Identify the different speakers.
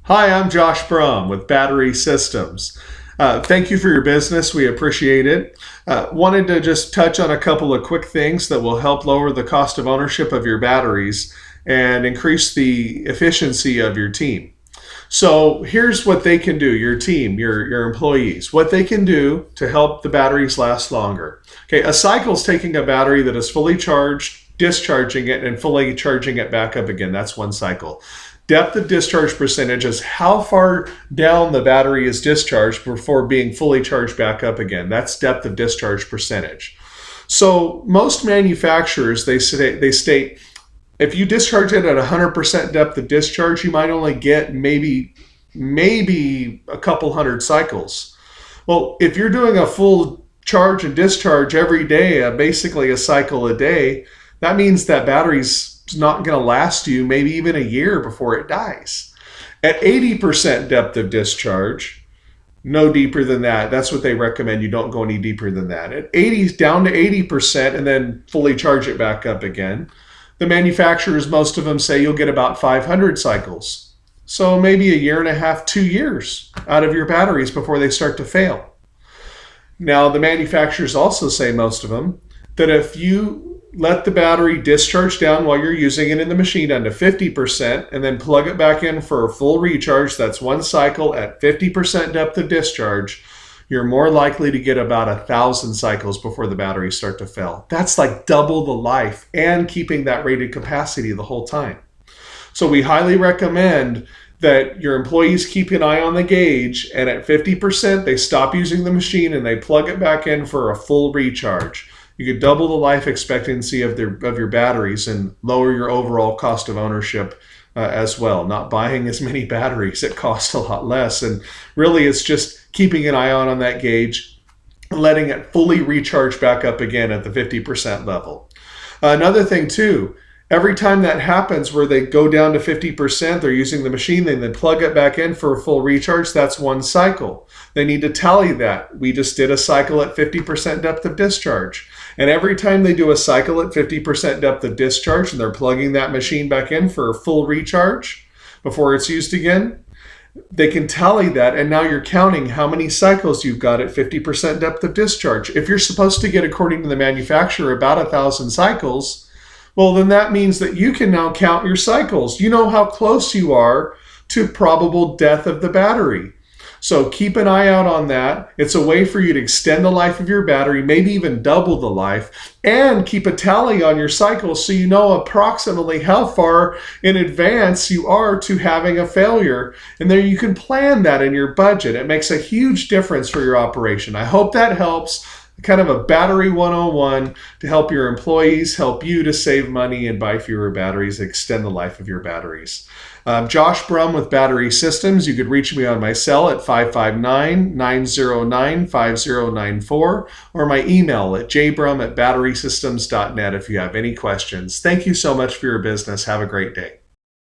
Speaker 1: Hi, I'm Josh Brum with Battery Systems. Thank you for your business. We appreciate it. Wanted to just touch on a couple of quick things that will help lower the cost of ownership of your batteries and increase the efficiency of your team. So here's what they can do, your team, your employees, what they can do to help the batteries last longer. Okay, a cycle is taking a battery that is fully charged, discharging it, and fully charging it back up again. That's one cycle. Depth of discharge percentage is how far down the battery is discharged before being fully charged back up again. That's depth of discharge percentage. So most manufacturers, they state if you discharge it at 100% depth of discharge, you might only get maybe a couple hundred cycles. Well, if you're doing a full charge and discharge every day, basically a cycle a day, that means that battery's not going to last you maybe even a year before it dies. At 80% depth of discharge, no deeper than that. That's what they recommend. You don't go any deeper than that. At 80, down to 80% and then fully charge it back up again. The manufacturers, most of them say you'll get about 500 cycles. So maybe a year and a half, 2 years out of your batteries before they start to fail. Now, the manufacturers also say, most of them, that if you let the battery discharge down while you're using it in the machine down to 50% and then plug it back in for a full recharge, that's one cycle at 50% depth of discharge, you're more likely to get about 1,000 cycles before the batteries start to fail. That's like double the life and keeping that rated capacity the whole time. So we highly recommend that your employees keep an eye on the gauge, and at 50% they stop using the machine and they plug it back in for a full recharge. You could double the life expectancy of your batteries and lower your overall cost of ownership as well. Not buying as many batteries, it costs a lot less. And really it's just keeping an eye on that gauge and letting it fully recharge back up again at the 50% level. Another thing too, every time that happens where they go down to 50%, they're using the machine, they then plug it back in for a full recharge, that's one cycle. They need to tally that. We just did a cycle at 50% depth of discharge. And every time they do a cycle at 50% depth of discharge and they're plugging that machine back in for a full recharge before it's used again, they can tally that, and now you're counting how many cycles you've got at 50% depth of discharge. If you're supposed to get, according to the manufacturer, about 1,000 cycles, well, then that means that you can now count your cycles. You know how close you are to probable death of the battery. So keep an eye out on that. It's a way for you to extend the life of your battery, maybe even double the life, and keep a tally on your cycles so you know approximately how far in advance you are to having a failure. And then you can plan that in your budget. It makes a huge difference for your operation. I hope that helps. Kind of a battery 101 to help your employees, help you to save money and buy fewer batteries, extend the life of your batteries. Josh Brum with Battery Systems. You could reach me on my cell at 559-909-5094 or my email at jbrum@batterysystems.net if you have any questions. Thank you so much for your business. Have a great day.